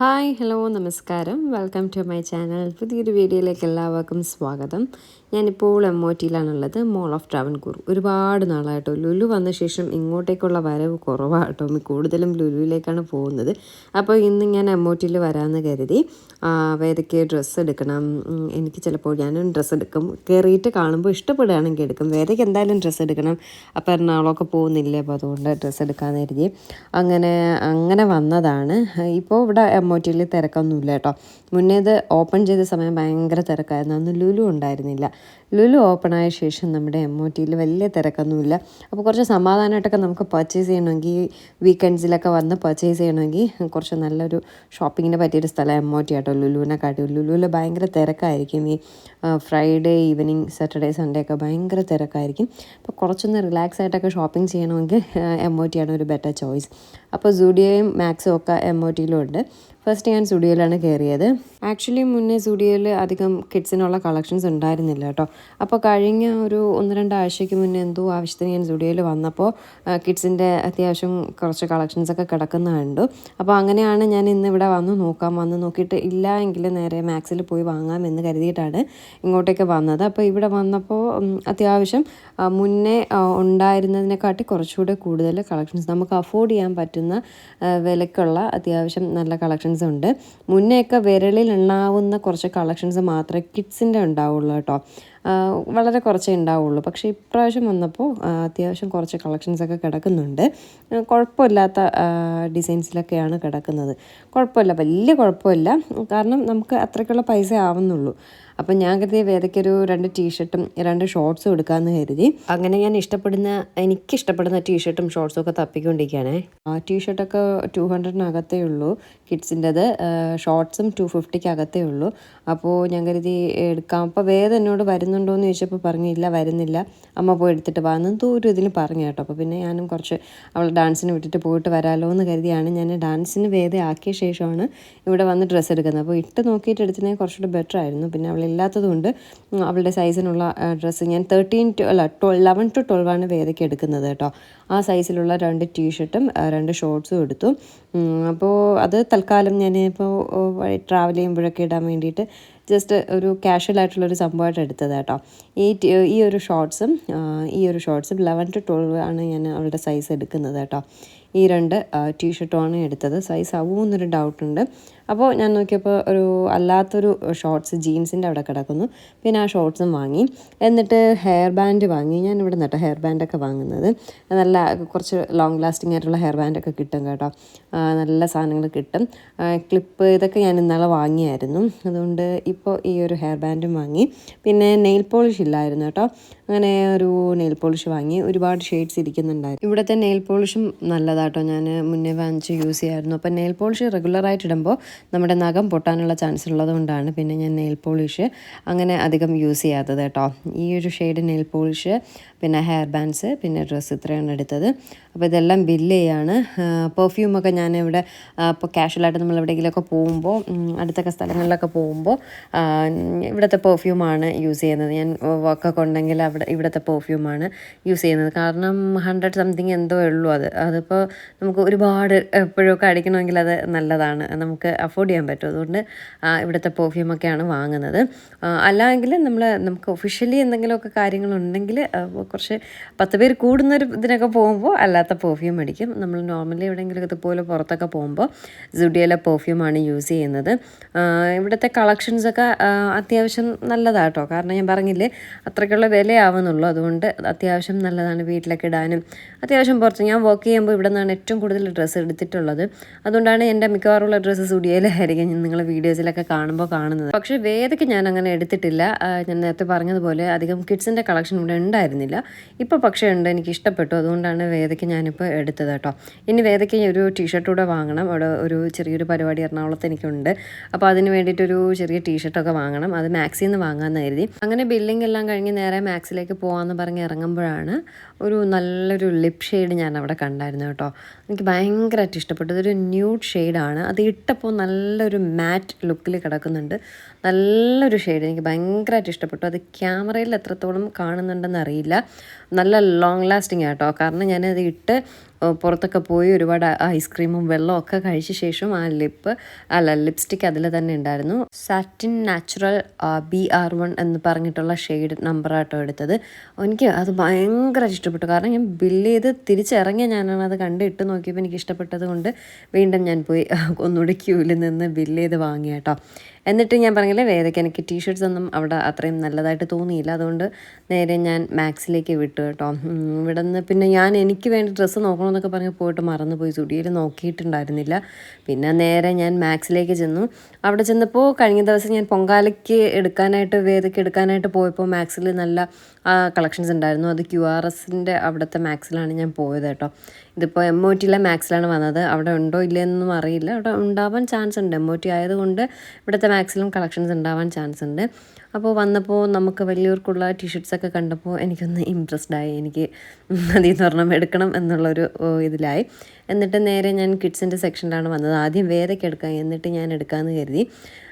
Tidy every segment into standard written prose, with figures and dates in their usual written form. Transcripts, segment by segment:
Hi hello നമസ്കാരം welcome to my channel പുതിയൊരു വീഡിയോയിലേക്ക് എല്ലാവർക്കും സ്വാഗതം. ഞാനിപ്പോൾ എമ്മോറ്റിയിലാണുള്ളത്, മോൾ ഓഫ് ട്രാവൻകൂർ. ഒരുപാട് നാളായിട്ടോ ലുലു വന്ന ശേഷം ഇങ്ങോട്ടേക്കുള്ള വരവ് കുറവാട്ടോ, കൂടുതലും ലുലുവിലേക്കാണ് പോകുന്നത്. അപ്പോൾ ഇന്ന് ഞാൻ എമ്മോറ്റിയിൽ വരാമെന്ന് കരുതി. വേദയ്ക്ക് ഡ്രസ്സ് എടുക്കണം. എനിക്ക് ചിലപ്പോൾ ഞാനും ഡ്രസ്സ് എടുക്കും, കയറിയിട്ട് കാണുമ്പോൾ ഇഷ്ടപ്പെടുകയാണെങ്കിൽ എടുക്കും. വേദയ്ക്ക് എന്തായാലും ഡ്രസ്സ് എടുക്കണം. അപ്പോൾ എറണാകുളമൊക്കെ പോകുന്നില്ലേ, അപ്പോൾ അതുകൊണ്ട് ഡ്രസ്സ് എടുക്കാമെന്ന് കരുതി അങ്ങനെ വന്നതാണ്. ഇപ്പോൾ ഇവിടെ എമ്മോറ്റിയിൽ തിരക്കൊന്നുമില്ല കേട്ടോ. മുന്നേ ഇത് ഓപ്പൺ ചെയ്ത സമയം ഭയങ്കര തിരക്കായിരുന്നു. അന്ന് ലുലു ഉണ്ടായിരുന്നില്ല. ലുലു ഓപ്പൺ ആയ ശേഷം നമ്മുടെ എമ്മോറ്റിയിൽ വലിയ തിരക്കൊന്നുമില്ല. അപ്പോൾ കുറച്ച് സമാധാനമായിട്ടൊക്കെ നമുക്ക് പർച്ചേസ് ചെയ്യണമെങ്കിൽ, വീക്കെൻഡ്സിലൊക്കെ വന്ന് പർച്ചേസ് ചെയ്യണമെങ്കിൽ കുറച്ച് നല്ലൊരു ഷോപ്പിങ്ങിന് പറ്റിയൊരു സ്ഥലം എമ്മോറ്റി ആട്ടോ, ലുലുവിനെക്കാട്ടി. ലുലുവിൽ ഭയങ്കര തിരക്കായിരിക്കും. ഈ ഫ്രൈഡേ ഈവനിങ്, സാറ്റർഡേ സൺഡേ ഒക്കെ ഭയങ്കര തിരക്കായിരിക്കും. അപ്പോൾ കുറച്ചൊന്ന് റിലാക്സ് ആയിട്ടൊക്കെ ഷോപ്പിംഗ് ചെയ്യണമെങ്കിൽ എമ്മോറ്റിയാണ് ഒരു ബെറ്റർ ചോയ്സ്. അപ്പോൾ സുഡിയോയും മാക്സും ഒക്കെ എമ്മോറ്റിയിലും ഉണ്ട്. ഫസ്റ്റ് ഞാൻ സുഡിയോയിലാണ് കയറിയത്. ആക്ച്വലി മുന്നേ സുഡിയോയിൽ അധികം കിഡ്സിനുള്ള കളക്ഷൻസ് ഉണ്ടായിരുന്നില്ല കേട്ടോ. അപ്പോൾ കഴിഞ്ഞ ഒരു 1-2 ആഴ്ചയ്ക്ക് മുന്നേ എന്തോ ആവശ്യത്തിന് ഞാൻ സുഡിയോയിൽ വന്നപ്പോൾ കിഡ്സിൻ്റെ അത്യാവശ്യം കുറച്ച് കളക്ഷൻസൊക്കെ കിടക്കുന്ന കണ്ടു. അപ്പോൾ അങ്ങനെയാണ് ഞാൻ ഇന്ന് ഇവിടെ വന്ന് നോക്കിയിട്ട് ഇല്ല എങ്കിൽ നേരെ മാക്സിൽ പോയി വാങ്ങാമെന്ന് കരുതിയിട്ടാണ് ഇങ്ങോട്ടേക്ക് വന്നത്. അപ്പോൾ ഇവിടെ വന്നപ്പോൾ അത്യാവശ്യം മുന്നേ ഉണ്ടായിരുന്നതിനെക്കാട്ടി കുറച്ചുകൂടെ കൂടുതൽ കളക്ഷൻസ്, നമുക്ക് അഫോർഡ് ചെയ്യാൻ പറ്റുന്ന വിലക്കുള്ള അത്യാവശ്യം നല്ല കളക്ഷൻസ് ഉണ്ട്. മുന്നേയൊക്കെ വിരലിൽ എണ്ണാവുന്ന കുറച്ച് കളക്ഷൻസ് മാത്രമേ കിഡ്സിൻ്റെ ഉണ്ടാവുള്ളൂ കേട്ടോ. വളരെ കുറച്ചേ ഉണ്ടാവുള്ളൂ. പക്ഷേ ഇപ്രാവശ്യം വന്നപ്പോൾ അത്യാവശ്യം കുറച്ച് കളക്ഷൻസൊക്കെ കിടക്കുന്നുണ്ട്. കുഴപ്പമില്ലാത്ത ഡിസൈൻസിലൊക്കെയാണ് കിടക്കുന്നത്. കുഴപ്പമില്ല, വലിയ കുഴപ്പമില്ല. കാരണം നമുക്ക് അത്രയ്ക്കുള്ള പൈസ ആവുന്നുള്ളൂ. അപ്പം ഞാൻ കരുതി വേദയ്ക്കൊരു 2 ടീഷർട്ടും 2 ഷോർട്ട്സും എടുക്കാമെന്ന് കരുതി. അങ്ങനെ ഞാൻ എനിക്കിഷ്ടപ്പെടുന്ന ടീഷർട്ടും ഷോർട്ട്സും ഒക്കെ തപ്പിക്കൊണ്ടിരിക്കുകയാണേ. ടീഷർട്ടൊക്കെ 200-നകത്തേ ഉള്ളൂ കിഡ്സിൻ്റെത്. ഷോർട്ട്സും 250-ക്ക് ഉള്ളൂ. അപ്പോൾ ഞാൻ കരുതി എടുക്കാം. അപ്പോൾ വേദ എന്നോട് വരുന്നുണ്ടോ എന്ന് ചോദിച്ചപ്പോൾ പറഞ്ഞു ഇല്ല വരുന്നില്ല, അമ്മ പോയി എടുത്തിട്ട് വാ എന്തോ ഒരു ഇതിന് പറഞ്ഞു കേട്ടോ. അപ്പോൾ പിന്നെ ഞാനും കുറച്ച് അവൾ ഡാൻസിന് വിട്ടിട്ട് പോയിട്ട് വരാമല്ലോ എന്ന് കരുതിയാണ് ഞാൻ ഡാൻസിന് വേദ ആക്കിയ ശേഷമാണ് ഇവിടെ വന്ന് ഡ്രസ്സ് എടുക്കുന്നത്. അപ്പോൾ ഇട്ട് നോക്കിയിട്ട് എടുത്തതിനെ കുറച്ചുകൂടി ബെറ്റർ ആയിരുന്നു. പിന്നെ അവളില്ലാത്തതുകൊണ്ട് അവളുടെ സൈസിനുള്ള ഡ്രസ്സ് ഞാൻ 11 to 12 ആണ് വേദയ്ക്ക് എടുക്കുന്നത് കേട്ടോ. ആ സൈസിലുള്ള 2 ടീഷർട്ടും 2 ഷോർട്ട്സും എടുത്തു. അപ്പോൾ അത് തൽക്കാലം ഞാൻ ഇപ്പോൾ ട്രാവൽ ചെയ്യുമ്പോഴൊക്കെ ഇടാൻ വേണ്ടിയിട്ട് ജസ്റ്റ് ഒരു കാഷ്വലായിട്ടുള്ളൊരു സംഭവമായിട്ട് എടുത്തത് കേട്ടോ. ഈ ഒരു ഷോർട്ട്സും 11 to 12 ആണ് ഞാൻ അവളുടെ സൈസ് എടുക്കുന്നത് കേട്ടോ. ഈ 2 ടീഷർട്ടുമാണ് എടുത്തത്. സൈസ് ആവുമെന്നൊരു ഡൗട്ടുണ്ട്. അപ്പോൾ ഞാൻ നോക്കിയപ്പോൾ ഒരു അല്ലാത്തൊരു ഷോർട്ട്സ് ജീൻസിൻ്റെ അവിടെ കിടക്കുന്നു. പിന്നെ ആ ഷോർട്ട്സും വാങ്ങി. എന്നിട്ട് ഹെയർ ബാൻഡ് വാങ്ങി. ഞാൻ ഇവിടെ നിന്നിട്ട് ഹെയർ ബാൻഡൊക്കെ വാങ്ങുന്നത്. നല്ല കുറച്ച് ലോങ് ലാസ്റ്റിംഗ് ആയിട്ടുള്ള ഹെയർ ബാൻഡൊക്കെ കിട്ടും കേട്ടോ. നല്ല സാധനങ്ങൾ കിട്ടും. ക്ലിപ്പ് ഇതൊക്കെ ഞാൻ ഇന്നലെ വാങ്ങിയായിരുന്നു. അതുകൊണ്ട് ഇപ്പോൾ ഈ ഒരു ഹെയർ ബാൻഡും വാങ്ങി. പിന്നെ നെയിൽ പോളിഷ് ഇല്ലായിരുന്നു കേട്ടോ. അങ്ങനെ ഒരു നെയിൽ പോളിഷ് വാങ്ങി. ഒരുപാട് ഷെയ്ഡ്സ് ഇരിക്കുന്നുണ്ടായിരുന്നു. ഇവിടുത്തെ നെയിൽ പോളിഷും നല്ലതാട്ടോ. ഞാൻ മുന്നേ വാങ്ങിച്ച് യൂസ് ചെയ്യായിരുന്നു. അപ്പോൾ നെയിൽ പോളിഷ് റെഗുലറായിട്ട് ഇടുമ്പോൾ നമ്മുടെ നഖം പൊട്ടാനുള്ള ചാൻസ് ഉള്ളത് കൊണ്ടാണ് പിന്നെ ഞാൻ നെയിൽ പോളിഷ് അങ്ങനെ അധികം യൂസ് ചെയ്യാത്തത് കേട്ടോ. ഈ ഒരു ഷെയ്ഡ് നെയിൽ പോളിഷ്, പിന്നെ ഹെയർ ബാൻഡ്സ്, പിന്നെ ഡ്രസ്സ്, ഇത്രയാണ് എടുത്തത്. അപ്പോൾ ഇതെല്ലാം ബില്ല് ചെയ്യാണ്. പെർഫ്യൂമൊക്കെ ഞാനിവിടെ ഇപ്പോൾ കാഷ്വലായിട്ട് നമ്മൾ എവിടെയെങ്കിലുമൊക്കെ പോകുമ്പോൾ, അടുത്തൊക്കെ സ്ഥലങ്ങളിലൊക്കെ പോകുമ്പോൾ ഇവിടുത്തെ പെർഫ്യൂമാണ് യൂസ് ചെയ്യുന്നത്. ഞാൻ വർക്കൊക്കെ ഉണ്ടെങ്കിൽ ഇവിടുത്തെ പെർഫ്യൂമാണ് യൂസ് ചെയ്യുന്നത്. കാരണം 100 സംതിങ് എന്തോ ഉള്ളൂ. അതിപ്പോൾ നമുക്ക് ഒരുപാട് എപ്പോഴൊക്കെ അടിക്കണമെങ്കിൽ അത് നല്ലതാണ്, നമുക്ക് അഫോർഡ് ചെയ്യാൻ പറ്റും. അതുകൊണ്ട് ഇവിടുത്തെ പെർഫ്യൂമൊക്കെയാണ് വാങ്ങുന്നത്. അല്ലെങ്കിൽ നമുക്ക് ഒഫീഷ്യലി എന്തെങ്കിലുമൊക്കെ കാര്യങ്ങളുണ്ടെങ്കിൽ കുറച്ച് 10 പേര് കൂടുന്നൊരു ഇതിനൊക്കെ പോകുമ്പോൾ അല്ലാത്ത പെർഫ്യൂം അടിക്കും. നമ്മൾ നോർമലി എവിടെയെങ്കിലും ഇതുപോലെ പുറത്തൊക്കെ പോകുമ്പോൾ സുഡിയോയിലെ പെർഫ്യൂമാണ് യൂസ് ചെയ്യുന്നത്. ഇവിടുത്തെ കളക്ഷൻസൊക്കെ അത്യാവശ്യം നല്ലതാട്ടോ. കാരണം ഞാൻ പറഞ്ഞില്ലേ അത്രയ്ക്കുള്ള വിലയാവുന്നുള്ളൂ. അതുകൊണ്ട് അത്യാവശ്യം നല്ലതാണ് വീട്ടിലൊക്കെ ഇടാനും. അത്യാവശ്യം പുറത്ത് ഞാൻ വർക്ക് ചെയ്യുമ്പോൾ ഇവിടെ നിന്നാണ് ഏറ്റവും കൂടുതൽ ഡ്രസ്സ് എടുത്തിട്ടുള്ളത്. അതുകൊണ്ടാണ് എൻ്റെ മിക്കവാറുള്ള ഡ്രസ്സ് സുഡിയോയിലായിരിക്കും നിങ്ങൾ വീഡിയോസിലൊക്കെ കാണുന്നത്. പക്ഷേ വേദയ്ക്ക് ഞാൻ അങ്ങനെ എടുത്തിട്ടില്ല. ഞാൻ നേരത്തെ പറഞ്ഞതുപോലെ അധികം കിഡ്സിൻ്റെ കളക്ഷൻ ഇവിടെ ഉണ്ടായിരുന്നില്ല. ഇപ്പോൾ പക്ഷേ ഉണ്ട്, എനിക്ക് ഇഷ്ടപ്പെട്ടു. അതുകൊണ്ടാണ് വേദയ്ക്ക് ഞാനിപ്പോൾ എടുത്തത് കേട്ടോ. ഇനി വേദയ്ക്ക് ഒരു ടീഷർട്ട് കൂടെ വാങ്ങണം. അവിടെ ഒരു ചെറിയൊരു പരിപാടി എറണാകുളത്ത് എനിക്കുണ്ട്. അപ്പോൾ അതിന് വേണ്ടിയിട്ടൊരു ചെറിയ ടീഷർട്ടൊക്കെ വാങ്ങണം. അത് മാക്സിൽ നിന്ന് വാങ്ങാമെന്ന് കരുതി. അങ്ങനെ ബില്ലിംഗ് എല്ലാം കഴിഞ്ഞ് നേരെ മാക്സിലേക്ക് പോകാമെന്ന് പറഞ്ഞ് ഇറങ്ങുമ്പോഴാണ് ഒരു നല്ലൊരു ലിപ് ഷെയ്ഡ് ഞാൻ അവിടെ കണ്ടായിരുന്നു കേട്ടോ. എനിക്ക് ഭയങ്കരമായിട്ട് ഇഷ്ടപ്പെട്ടു. ഇതൊരു ന്യൂഡ് ഷെയ്ഡാണ്. അത് ഇട്ടപ്പോൾ നല്ലൊരു മാറ്റ് ലുക്കിൽ കിടക്കുന്നുണ്ട്. നല്ലൊരു ഷെയ്ഡ്, എനിക്ക് ഭയങ്കരമായിട്ട് ഇഷ്ടപ്പെട്ടു. അത് ക്യാമറയിൽ എത്രത്തോളം കാണുന്നുണ്ടെന്ന് അറിയില്ല. നല്ല ലോങ് ലാസ്റ്റിംഗ് ആട്ടോ. കാരണം ഞാനത് ഇട്ട് പുറത്തൊക്കെ പോയി ഒരുപാട് ഐസ്ക്രീമും വെള്ളമൊക്കെ കഴിച്ച ശേഷം ആ ലിപ്സ്റ്റിക്ക് അതിൽ തന്നെ ഉണ്ടായിരുന്നു. സാറ്റിൻ നാച്ചുറൽ BR1 എന്ന് പറഞ്ഞിട്ടുള്ള ഷെയ്ഡ് നമ്പറാട്ടോ എടുത്തത്. എനിക്ക് അത് ഭയങ്കര ഇഷ്ടപ്പെട്ടു. കാരണം ഞാൻ ബില്ല് ചെയ്ത് തിരിച്ചിറങ്ങിയ ഞാനാണ് അത് കണ്ട് ഇട്ട് നോക്കിയപ്പോൾ എനിക്ക് ഇഷ്ടപ്പെട്ടത് കൊണ്ട് വീണ്ടും ഞാൻ പോയി ഒന്നുകൂടി ക്യൂവിൽ നിന്ന് ബില്ല് ചെയ്ത് വാങ്ങി കേട്ടോ. എന്നിട്ട് ഞാൻ പറഞ്ഞില്ലേ വേദയ്ക്ക് എനിക്ക് ടീഷർട്ട്സ് ഒന്നും അവിടെ അത്രയും നല്ലതായിട്ട് തോന്നിയില്ല. അതുകൊണ്ട് നേരെ ഞാൻ മാക്സിലേക്ക് വിട്ടു കേട്ടോ. ഇവിടെ നിന്ന് പിന്നെ ഞാൻ എനിക്ക് വേണ്ടി ഡ്രസ്സ് നോക്കണമെന്നൊക്കെ പറഞ്ഞ് പോയിട്ട് മറന്നുപോയി. സ്റ്റുഡിയോയിൽ നോക്കിയിട്ടുണ്ടായിരുന്നില്ല. പിന്നെ നേരെ ഞാൻ മാക്സിലേക്ക് ചെന്നു. അവിടെ ചെന്നപ്പോൾ കഴിഞ്ഞ ദിവസം ഞാൻ പൊങ്കാലയ്ക്ക് വേദയ്ക്ക് എടുക്കാനായിട്ട് പോയപ്പോൾ മാക്സിൽ നല്ല കളക്ഷൻസ് ഉണ്ടായിരുന്നു. അത് QRSൻ്റെ അവിടുത്തെ മാക്സിലാണ് ഞാൻ പോയത് കേട്ടോ. ഇതിപ്പോൾ MOTയിലെ മാക്സിലാണ് വന്നത്. അവിടെ ഉണ്ടോ ഇല്ലയെന്നൊന്നും അറിയില്ല. അവിടെ ഉണ്ടാവാൻ ചാൻസ് ഉണ്ട്. MOT ആയതുകൊണ്ട് ഇവിടുത്തെ മാക്സിലും കളക്ഷൻസ് ഉണ്ടാവാൻ ചാൻസ് ഉണ്ട്. അപ്പോൾ വന്നപ്പോൾ നമുക്ക് വലിയവർക്കുള്ള ടീഷർട്ട്സൊക്കെ കണ്ടപ്പോൾ എനിക്കൊന്ന് ഇമ്പ്രസ്ഡായി. എനിക്ക് അതിൽ നിന്ന് ഒരെണ്ണം എടുക്കണം എന്നുള്ളൊരു ഇതിലായി. എന്നിട്ട് നേരെ ഞാൻ കിഡ്സിൻ്റെ സെക്ഷനിലാണ് വന്നത്. ആദ്യം വേദയ്ക്ക് എടുക്കാം, എന്നിട്ട് ഞാൻ എടുക്കാമെന്ന് കരുതി.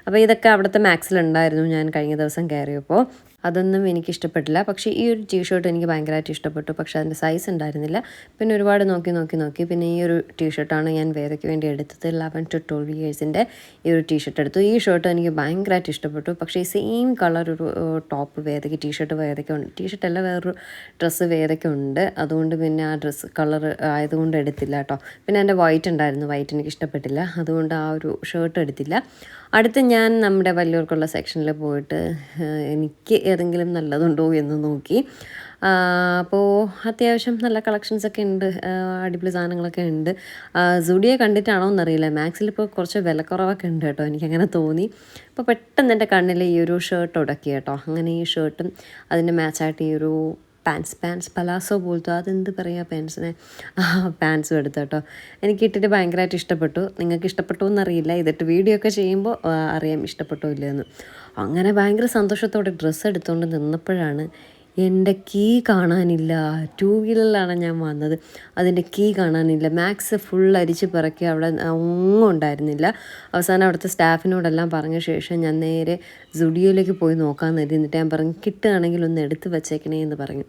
അപ്പോൾ ഇതൊക്കെ അവിടുത്തെ മാക്സിലുണ്ടായിരുന്നു ഞാൻ കഴിഞ്ഞ ദിവസം കയറിയപ്പോൾ. അതൊന്നും എനിക്ക് ഇഷ്ടപ്പെട്ടില്ല. പക്ഷേ ഈ ഒരു ടീഷർട്ട് എനിക്ക് ഭയങ്കരമായിട്ട് ഇഷ്ടപ്പെട്ടു. പക്ഷേ അതിൻ്റെ സൈസ് ഉണ്ടായിരുന്നില്ല. പിന്നെ ഒരുപാട് നോക്കി പിന്നെ ഈ ഒരു ടീഷർട്ടാണ് ഞാൻ വേദയ്ക്ക് വേണ്ടി എടുത്തത്. 11 to 12 ഇയേഴ്സിൻ്റെ ഈ ഒരു ടീഷർട്ട് എടുത്തു. ഈ ഷർട്ട് എനിക്ക് ഭയങ്കരമായിട്ട് ഇഷ്ടപ്പെട്ടു. പക്ഷേ ഈ സെയിം കളർ ഒരു ടോപ്പ് വേദയ്ക്ക്, ടീഷർട്ട് വേദയ്ക്കുണ്ട്, ടീഷർട്ടല്ല വേറൊരു ഡ്രസ്സ് വേദയ്ക്കുണ്ട്. അതുകൊണ്ട് പിന്നെ ആ ഡ്രസ്സ് കളർ ആയതുകൊണ്ട് എടുത്തില്ല കേട്ടോ. പിന്നെ എൻ്റെ വൈറ്റ് ഉണ്ടായിരുന്നു. വൈറ്റ് എനിക്ക് ഇഷ്ടപ്പെട്ടില്ല. അതുകൊണ്ട് ആ ഒരു ഷർട്ട് എടുത്തില്ല. അടുത്ത് ഞാൻ നമ്മുടെ വലിയവർക്കുള്ള സെക്ഷനിൽ പോയിട്ട് എനിക്ക് ഏതെങ്കിലും നല്ലതുണ്ടോ എന്ന് നോക്കി. അപ്പോൾ അത്യാവശ്യം നല്ല കളക്ഷൻസൊക്കെ ഉണ്ട്. അടിപൊളി സാധനങ്ങളൊക്കെ ഉണ്ട്. സുഡിയോ കണ്ടിട്ടാണോ എന്നറിയില്ല, മാക്സിലിപ്പോൾ കുറച്ച് വിലക്കുറവൊക്കെ ഉണ്ട് കേട്ടോ. എനിക്കങ്ങനെ തോന്നി. അപ്പോൾ പെട്ടെന്ന് എൻ്റെ കണ്ണിൽ ഈ ഒരു ഷർട്ട് ഉടക്കി കേട്ടോ. അങ്ങനെ ഈ ഷർട്ടും അതിന് മാച്ചായിട്ട് ഈ ഒരു പാൻസ് പലാസോ പോലത്തെ, അതെന്ത് പറയുക പാൻസിനെ, പാൻസും എടുത്തു കേട്ടോ. എനിക്ക് ഇട്ടിട്ട് ഭയങ്കരമായിട്ട് ഇഷ്ടപ്പെട്ടു. നിങ്ങൾക്ക് ഇഷ്ടപ്പെട്ടോ എന്നറിയില്ല. ഇതിട്ട് വീഡിയോ ഒക്കെ ചെയ്യുമ്പോൾ അറിയാം ഇഷ്ടപ്പെട്ടോ ഇല്ലയെന്ന്. അങ്ങനെ ഭയങ്കര സന്തോഷത്തോടെ ഡ്രസ്സ് എടുത്തുകൊണ്ട് നിന്നപ്പോഴാണ് എൻ്റെ കീ കാണാനില്ല. 2 വീലറിലാണ് ഞാൻ വന്നത്. അതിൻ്റെ കീ കാണാനില്ല. മാക്സ് ഫുൾ അരിച്ച് പിറക്കി അവിടെ ഒന്നും ഉണ്ടായിരുന്നില്ല. അവസാനം അവിടുത്തെ സ്റ്റാഫിനോടെല്ലാം പറഞ്ഞ ശേഷം ഞാൻ നേരെ സുഡിയോയിലേക്ക് പോയി നോക്കാമെന്ന് കരുതി. എന്നിട്ട് ഞാൻ പറഞ്ഞു കിട്ടുകയാണെങ്കിൽ ഒന്ന് എടുത്ത് വെച്ചേക്കണേ എന്ന് പറഞ്ഞു.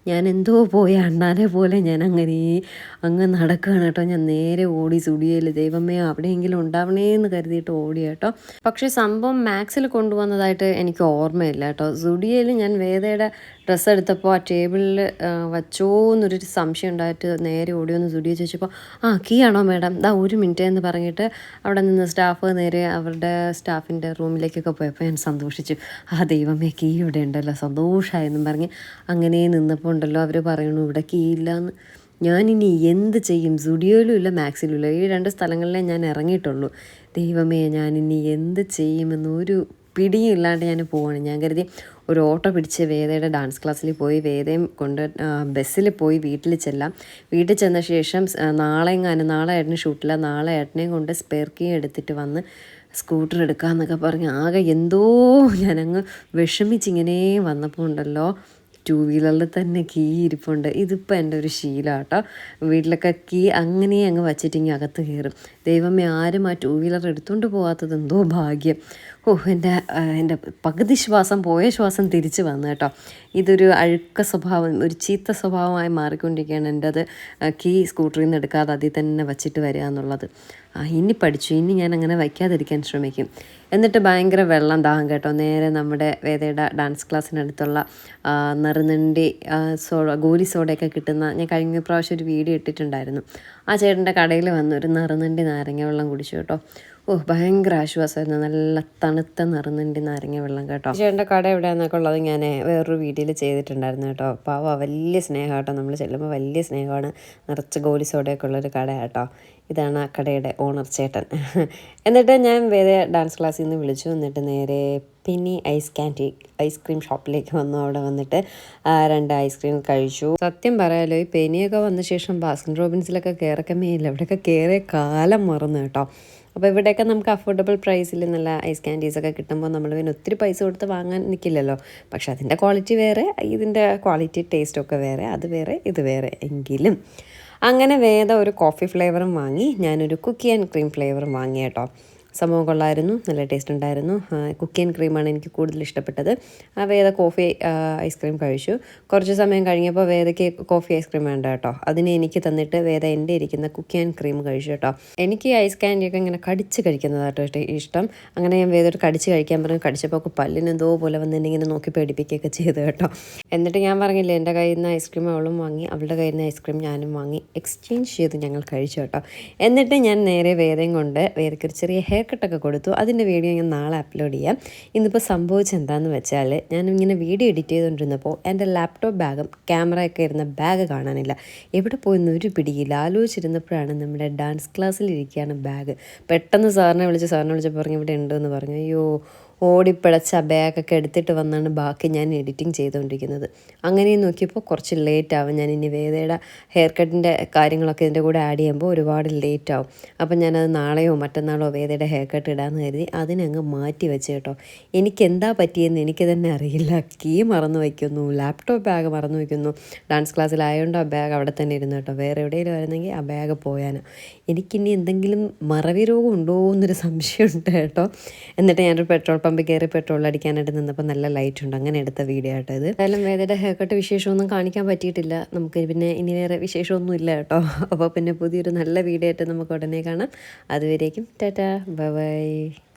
ഞാൻ എന്തോ പോയ അണ്ണാനെ പോലെ ഞാൻ അങ്ങ് നടക്കുകയാണ് കേട്ടോ. ഞാൻ നേരെ ഓടി സുഡിയോയിൽ. ദൈവമേ അവിടെയെങ്കിലും ഉണ്ടാവണേ എന്ന് കരുതിയിട്ട് ഓടി കേട്ടോ. പക്ഷേ സംഭവം മാക്സിൽ കൊണ്ടുവന്നതായിട്ട് എനിക്ക് ഓർമ്മയില്ല കേട്ടോ. സുഡിയോയിൽ ഞാൻ വേദയുടെ ഡ്രസ്സ് എടുത്തപ്പോൾ ആ ടേബിളിൽ വച്ചോ എന്നൊരു സംശയം ഉണ്ടായിട്ട് നേരെ ഓടി വന്ന് സുഡിയോ ചോദിച്ചപ്പോൾ കീ ആണോ മാഡം, 1 മിനിറ്റ് എന്ന് പറഞ്ഞിട്ട് അവിടെ നിന്ന് സ്റ്റാഫ് നേരെ അവരുടെ സ്റ്റാഫിൻ്റെ റൂമിലേക്കൊക്കെ പോയപ്പോൾ ഞാൻ സന്തോഷിച്ചു. ദൈവമേ കീ ഇവിടെ ഉണ്ടല്ലോ, സന്തോഷമായെന്നും പറഞ്ഞ് അങ്ങനെ നിന്നപ്പോൾ ഉണ്ടല്ലോ അവർ പറയണു ഇവിടെ കീ ഇല്ലയെന്ന്. ഞാനിനി എന്ത് ചെയ്യും? സുഡിയോയിലും ഇല്ല മാക്സിലും ഇല്ല. ഈ 2 സ്ഥലങ്ങളിലേ ഞാൻ ഇറങ്ങിയിട്ടുള്ളൂ. ദൈവമേ ഞാനിനി എന്ത് ചെയ്യുമെന്ന് ഒരു പിടിയും ഇല്ലാണ്ട് ഞാൻ പോവാണ്. ഞാൻ കരുതി ഒരു ഓട്ടോ പിടിച്ച് വേദയുടെ ഡാൻസ് ക്ലാസ്സിൽ പോയി വേദയും കൊണ്ട് ബസ്സിൽ പോയി വീട്ടിൽ ചെല്ലാം. വീട്ടിൽ ചെന്ന ശേഷം നാളെ ഏട്ടന് ഷൂട്ടില്ല, നാളെ ഏട്ടനെയും കൊണ്ട് സ്പെയർ കീ എടുത്തിട്ട് വന്ന് സ്കൂട്ടർ എടുക്കാമെന്നൊക്കെ പറഞ്ഞ് ആകെ എന്തോ ഞാനങ്ങ് വിഷമിച്ചിങ്ങനെ വന്നപ്പോൾ ഉണ്ടല്ലോ 2 വീലറിൽ തന്നെ കീ ഇരിപ്പുണ്ട്. ഇതിപ്പോൾ എൻ്റെ ഒരു ശീലമാണ് കേട്ടോ. വീട്ടിലൊക്കെ കീ അങ്ങനെ അങ്ങ് വച്ചിട്ടിങ്ങി അകത്ത് കയറും. ദൈവമേ ആരും ആ 2 വീലർ എടുത്തുകൊണ്ട് പോകാത്തത് എന്തോ ഭാഗ്യം. എൻ്റെ പകുതി ശ്വാസം പോയ ശ്വാസം തിരിച്ച് വന്നു കേട്ടോ. ഇതൊരു അഴുക്ക സ്വഭാവം, ഒരു ചീത്ത സ്വഭാവമായി മാറിക്കൊണ്ടിരിക്കുകയാണ് എൻ്റെ അത് കീ സ്കൂട്ടറിൽ നിന്ന് എടുക്കാതെ അതിൽ തന്നെ വച്ചിട്ട് വരിക എന്നുള്ളത്. ഇനി പഠിച്ചു. ഇനി ഞാൻ അങ്ങനെ വയ്ക്കാതിരിക്കാൻ ശ്രമിക്കും. എന്നിട്ട് ഭയങ്കര വെള്ളം ദാഹം കേട്ടോ. നേരെ നമ്മുടെ വേദയുടെ ഡാൻസ് ക്ലാസ്സിനടുത്തുള്ള നറുനണ്ടി ഗോലി സോഡയൊക്കെ കിട്ടുന്ന, ഞാൻ കഴിഞ്ഞ പ്രാവശ്യം ഒരു വീഡിയോ ഇട്ടിട്ടുണ്ടായിരുന്നു. ആ ചേട്ടൻ്റെ കടയിൽ വന്ന് ഒരു നറുനണ്ടി നാരങ്ങ വെള്ളം കുടിച്ചു കേട്ടോ. ഭയങ്കര ആശ്വാസമായിരുന്നു. നല്ല തണുത്ത നറുനണ്ടി നാരങ്ങ വെള്ളം കേട്ടോ. ചേട്ടൻ്റെ കട എവിടെയാണെന്നൊക്കെ ഉള്ളത് ഞാൻ വേറൊരു വീഡിയോയിൽ ചെയ്തിട്ടുണ്ടായിരുന്നു കേട്ടോ. പാവ വലിയ സ്നേഹം കേട്ടോ. നമ്മൾ ചെല്ലുമ്പോൾ വലിയ സ്നേഹമാണ്. നിറച്ച് ഗോലി സോഡയൊക്കെ ഉള്ളൊരു കട കേട്ടോ. ഇതാണ് ആ കടയുടെ ഓണർ ചേട്ടൻ. എന്നിട്ട് ഞാൻ വേറെ ഡാൻസ് ക്ലാസ്സിൽ നിന്ന് വിളിച്ചു. എന്നിട്ട് നേരെ പെന്നി ഐസ്ക്രീം ഷോപ്പിലേക്ക് വന്നു. അവിടെ വന്നിട്ട് 2 ഐസ്ക്രീം കഴിച്ചു. സത്യം പറയാലോ, ഈ പെനിയൊക്കെ വന്ന ശേഷം ബാസ്കിൻ റോബിൻസിലൊക്കെ കയറക്കമേ ഇല്ല. ഇവിടെയൊക്കെ കയറിയ കാലം മറന്നു കേട്ടോ. അപ്പോൾ ഇവിടെയൊക്കെ നമുക്ക് അഫോർഡബിൾ പ്രൈസിൽ നല്ല ഐസ് ക്യാൻഡീസൊക്കെ കിട്ടുമ്പോൾ നമ്മൾ പിന്നെ ഒത്തിരി പൈസ കൊടുത്ത് വാങ്ങാൻ നിൽക്കില്ലല്ലോ. പക്ഷെ അതിൻ്റെ ക്വാളിറ്റി വേറെ, ഇതിൻ്റെ ക്വാളിറ്റി ടേസ്റ്റൊക്കെ വേറെ, അത് വേറെ ഇത് വേറെ. എങ്കിലും അങ്ങനെ വേദ ഒരു കോഫി ഫ്ലേവറും വാങ്ങി, ഞാനൊരു കുക്കി ആൻഡ് ക്രീം ഫ്ലേവറും വാങ്ങി കേട്ടോ. സംഭവം കൊള്ളായിരുന്നു, നല്ല ടേസ്റ്റ് ഉണ്ടായിരുന്നു. കുക്കിയൻ ക്രീമാണ് എനിക്ക് കൂടുതൽ ഇഷ്ടപ്പെട്ടത്. വേദ കോഫി ഐസ്ക്രീം കഴിച്ചു. കുറച്ച് സമയം കഴിഞ്ഞപ്പോൾ വേദയ്ക്ക് കോഫി ഐസ്ക്രീം വേണ്ട കേട്ടോ. അതിന് എനിക്ക് തന്നിട്ട് വേദ എൻ്റെ ഇരിക്കുന്ന കുക്കിയൻ ക്രീം കഴിച്ചു കേട്ടോ. എനിക്ക് ഐസ് കാൻഡിയൊക്കെ ഇങ്ങനെ കടിച്ച് കഴിക്കുന്നതാട്ടോ ഇഷ്ടം. അങ്ങനെ ഞാൻ വേദയോട് കടിച്ച് കഴിക്കാൻ പറഞ്ഞു. കടിച്ചപ്പോൾ പല്ലിന് എന്തോ പോലെ വന്ന് എന്നെ ഇങ്ങനെ നോക്കി പേടിപ്പിക്കുകയൊക്കെ ചെയ്തു കേട്ടോ. എന്നിട്ട് ഞാൻ പറഞ്ഞില്ലേ, എൻ്റെ കയ്യിൽ നിന്ന് ഐസ്ക്രീം അവളും വാങ്ങി, അവളുടെ കയ്യിൽ നിന്ന് ഐസ്ക്രീം ഞാനും വാങ്ങി എക്സ്ചേഞ്ച് ചെയ്ത് ഞങ്ങൾ കഴിച്ചു കേട്ടോ. എന്നിട്ട് ഞാൻ നേരെ വേദയും കൊണ്ട് വേദയ്ക്ക് ഒരു ചെറിയ ഹെയർ കട്ടൊക്കെ കൊടുത്തു. അതിൻ്റെ വീഡിയോ ഞാൻ നാളെ അപ്ലോഡ് ചെയ്യാം. ഇന്നിപ്പോൾ സംഭവിച്ചത് എന്താണെന്ന് വെച്ചാൽ, ഞാനിങ്ങനെ വീഡിയോ എഡിറ്റ് ചെയ്തുകൊണ്ടിരുന്നപ്പോൾ എൻ്റെ ലാപ്ടോപ്പ് ബാഗും ക്യാമറയൊക്കെ ഇരുന്ന ബാഗ് കാണാനില്ല. എവിടെ പോയെന്ന് ഒരു പിടിയില്ല. ആലോചിച്ചിരുന്നപ്പോഴാണ് നമ്മുടെ ഡാൻസ് ക്ലാസ്സിലിരിക്കുകയാണ് ബാഗ്. പെട്ടെന്ന് സാറിനെ വിളിച്ച് പറഞ്ഞു ഇവിടെ ഉണ്ടെന്ന് പറഞ്ഞു. അയ്യോ, ഓടിപ്പിടച്ച് ആ ബാഗൊക്കെ എടുത്തിട്ട് വന്നാണ് ബാക്കി ഞാൻ എഡിറ്റിംഗ് ചെയ്തുകൊണ്ടിരിക്കുന്നത്. അങ്ങനെ നോക്കിയപ്പോൾ കുറച്ച് ലേറ്റ് ആവും. ഞാൻ ഇനി വേദയുടെ ഹെയർ കട്ടിൻ്റെ കാര്യങ്ങളൊക്കെ ഇതിൻ്റെ കൂടെ ആഡ് ചെയ്യുമ്പോൾ ഒരുപാട് ലേറ്റ് ആവും. അപ്പം ഞാനത് നാളെയോ മറ്റന്നാളോ വേദയുടെ ഹെയർ കട്ട് ഇടാമെന്ന് കരുതി അതിനങ്ങ് മാറ്റി വെച്ച് കേട്ടോ. എനിക്കെന്താ പറ്റിയെന്ന് എനിക്ക് തന്നെ അറിയില്ല. കീ മറന്നു വയ്ക്കുന്നു, ലാപ്ടോപ്പ് ബാഗ് മറന്നു വയ്ക്കുന്നു. ഡാൻസ് ക്ലാസ്സിലായതുകൊണ്ട് ആ ബാഗ് അവിടെ തന്നെ ഇരുന്നു കേട്ടോ. വേറെ എവിടെയെങ്കിലും ആയിരുന്നെങ്കിൽ ആ ബാഗ് പോയാനോ. എനിക്കിനി എന്തെങ്കിലും മറവി രോഗം ഉണ്ടോ എന്നൊരു സംശയമുണ്ട് കേട്ടോ. എന്നിട്ട് ഞാനൊരു പെട്രോൾ പമ്പിൽ കയറി പെട്രോൾ അടിക്കാനായിട്ട് നിന്നപ്പോൾ നല്ല ലൈറ്റ് ഉണ്ട്. അങ്ങനെ എടുത്ത വീഡിയോ ആട്ടോ ഇത്. എന്തായാലും വേദയുടെ ഹെയർ കട്ട് വിശേഷമൊന്നും കാണിക്കാൻ പറ്റിയിട്ടില്ല. നമുക്ക് പിന്നെ ഇനി വേറെ വിശേഷമൊന്നും ഇല്ല കേട്ടോ. അപ്പോൾ പിന്നെ പുതിയൊരു നല്ല വീഡിയോ ആയിട്ട് നമുക്ക് ഉടനെ കാണാം. അതുവരേക്കും ടാറ്റാ, ബൈ ബൈ.